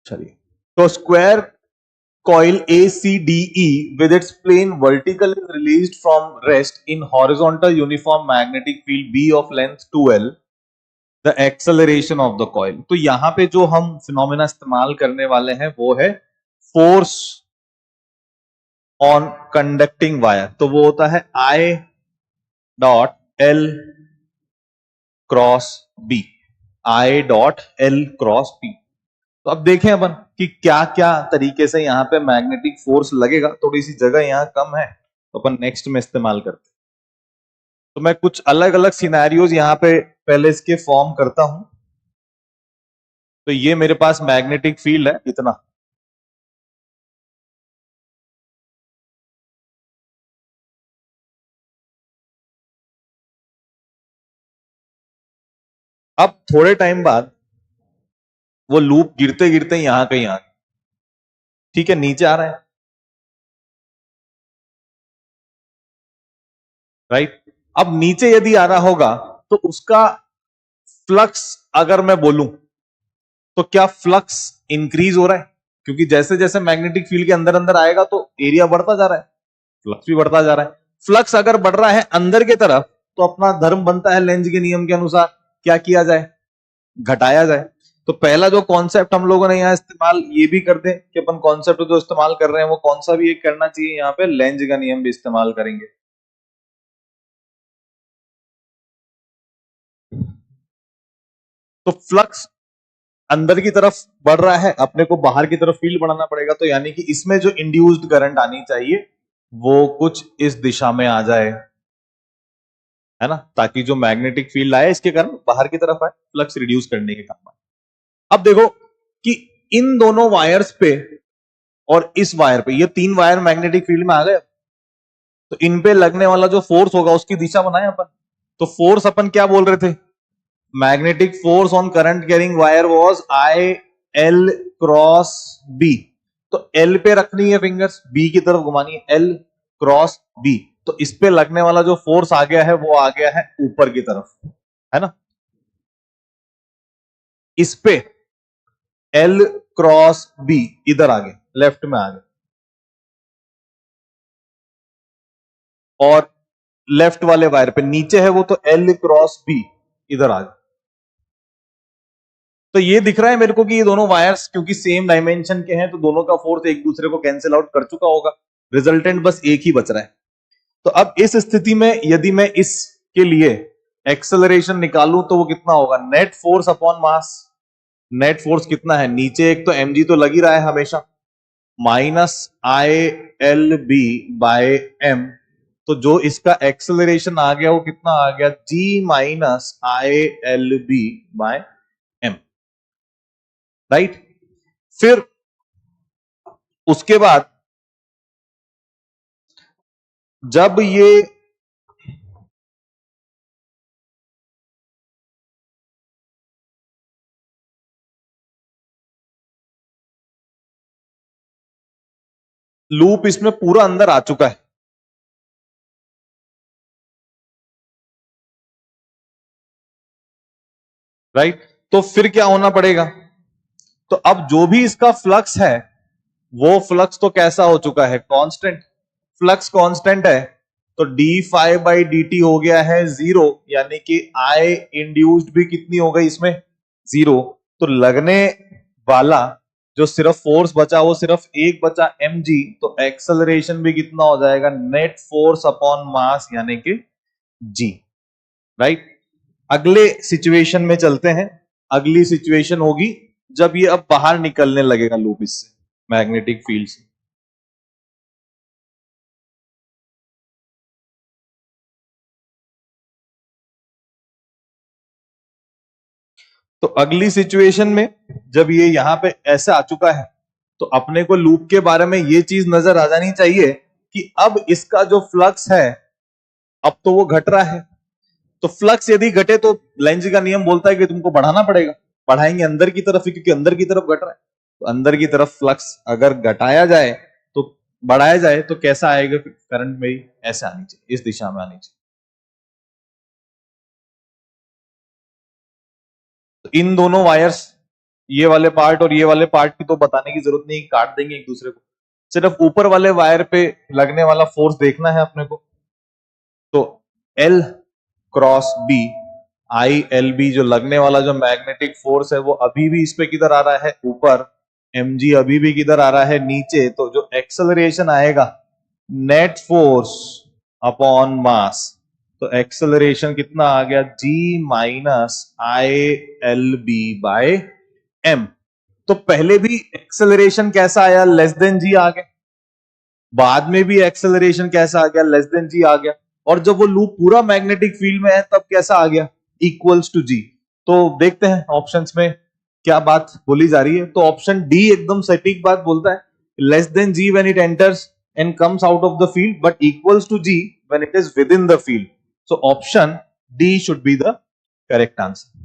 चलिए, तो square coil ACDE with its plane vertical is released from rest in horizontal uniform magnetic field B of length 2L, the acceleration of the coil. तो यहां पे जो हम phenomena इस्तेमाल करने वाले हैं वो है फोर्स ऑन कंडक्टिंग वायर. तो वो होता है I dot L cross B. I dot L cross B. तो अब देखें अपन कि क्या क्या तरीके से यहां पे मैग्नेटिक फोर्स लगेगा. थोड़ी सी जगह यहां कम है तो अपन नेक्स्ट में इस्तेमाल करते हैं. तो मैं कुछ अलग अलग सिनेरियोज यहां पे पहले इसके फॉर्म करता हूं. तो ये मेरे पास मैग्नेटिक फील्ड है इतना. अब थोड़े टाइम बाद वो लूप गिरते गिरते यहां कहीं आ गया. ठीक है, नीचे आ रहा है, राइट. अब नीचे यदि आ रहा होगा तो उसका फ्लक्स अगर मैं बोलूं तो क्या फ्लक्स इंक्रीज हो रहा है? क्योंकि जैसे जैसे मैग्नेटिक फील्ड के अंदर अंदर आएगा तो एरिया बढ़ता जा रहा है, फ्लक्स भी बढ़ता जा रहा है. फ्लक्स अगर बढ़ रहा है अंदर की तरफ तो अपना धर्म बनता है लेंज के नियम के अनुसार क्या किया जाए, घटाया जाए. तो पहला जो कॉन्सेप्ट हम लोगों ने यहां इस्तेमाल ये भी कर दे कि अपन कॉन्सेप्ट जो इस्तेमाल कर रहे हैं वो कौन सा भी एक करना चाहिए. यहां पे लेंज का नियम भी इस्तेमाल करेंगे. तो फ्लक्स अंदर की तरफ बढ़ रहा है, अपने को बाहर की तरफ फील्ड बढ़ाना पड़ेगा. तो यानी कि इसमें जो इंड्यूस्ड करंट आनी चाहिए वो कुछ इस दिशा में आ जाए, है ना, ताकि जो मैग्नेटिक फील्ड आए इसके कारण बाहर की तरफ आए, फ्लक्स रिड्यूस करने के काम आए. अब देखो कि इन दोनों वायर्स पे और इस वायर पे, ये तीन वायर मैग्नेटिक फील्ड में आ गए. तो इन पे लगने वाला जो फोर्स होगा उसकी दिशा बनाए अपन. तो फोर्स अपन क्या बोल रहे थे, magnetic force on current carrying wire was I L cross B. तो L पे रखनी है फिंगर्स, B की तरफ घुमानी है, L क्रॉस B. तो इस पे लगने वाला जो फोर्स आ गया है वो आ गया है ऊपर की तरफ, है ना. इस पे L क्रॉस B इधर आ गए, लेफ्ट में आ गए. और लेफ्ट वाले वायर पे नीचे है वो तो L क्रॉस B इधर आ गए. तो ये दिख रहा है मेरे को कि ये दोनों वायर्स क्योंकि सेम डायमेंशन के हैं तो दोनों का फोर्स एक दूसरे को कैंसिल आउट कर चुका होगा. रिजल्टेंट बस एक ही बच रहा है. तो अब इस स्थिति में यदि मैं इसके लिए एक्सेलरेशन निकालूं तो वो कितना होगा, net force upon mass. Net force कितना है, नीचे एक तो mg तो लग ही रहा है हमेशा, माइनस ILB बाय m. तो जो इसका एक्सेलरेशन आ गया वो कितना आ गया, g minus ILB by m, right. फिर उसके बाद जब ये लूप इसमें पूरा अंदर आ चुका है, राइट. तो फिर क्या होना पड़ेगा, तो अब जो भी इसका फ्लक्स है वो फ्लक्स तो कैसा हो चुका है, कांस्टेंट. फ्लक्स कांस्टेंट है तो D five by D T हो गया है जीरो, यानी कि आई इंड्यूस्ड भी कितनी हो गई इसमें, जीरो. तो लगने वाला जो सिर्फ फोर्स बचा वो सिर्फ एक बचा mg. तो एक्सेलरेशन भी कितना हो जाएगा, नेट फोर्स अपॉन मास यानी कि g, राइट. अगले सिचुएशन में चलते हैं. अगली सिचुएशन होगी जब ये अब बाहर निकलने लगेगा लूप इससे, मैग्नेटिक फील्ड से. तो अगली सिचुएशन में जब ये यहां पे ऐसे आ चुका है तो अपने को लूप के बारे में ये चीज नजर आ जानी चाहिए कि अब इसका जो फ्लक्स है अब तो वो घट रहा है. तो फ्लक्स यदि घटे तो लेंज का नियम बोलता है कि तुमको बढ़ाना पड़ेगा. बढ़ाएंगे अंदर की तरफ ही क्योंकि अंदर की तरफ घट रहा है. तो अंदर की तरफ फ्लक्स अगर घटाया जाए तो बढ़ाया जाए तो कैसा आएगा करंट में, ऐसे आनी चाहिए, इस दिशा में आनी चाहिए. तो इन दोनों वायर्स ये वाले पार्ट और ये वाले पार्ट की तो बताने की जरूरत नहीं, काट देंगे एक दूसरे को, सिर्फ ऊपर वाले वायर पे लगने वाला फोर्स देखना है अपने को। तो L क्रॉस बी, ILB जो लगने वाला जो मैग्नेटिक फोर्स है वो अभी भी इस पे किधर आ रहा है, ऊपर। mg अभी भी किधर आ रहा है, नीचे। तो जो एक्सेलरेशन आएगा, नेट फोर्स अपॉन मास, तो एक्सेलरेशन कितना आ गया, g minus ILB by m। तो पहले भी एक्सेलरेशन कैसा आया, लेस देन g आ गया, बाद में भी एक्सेलरेशन कैसा आ गया, लेस देन g आ गया, और जब वो लूप पूरा मैग्नेटिक फील्ड में है तब कैसा आ गया, इक्वल्स टू g। तो देखते हैं ऑप्शंस में क्या बात बोली जा रही है। तो ऑप्शन डी एकदम सटीक बात बोलता है, less than g when it enters and comes out of the field but equals to g when it is within the field. So option D should be the correct answer.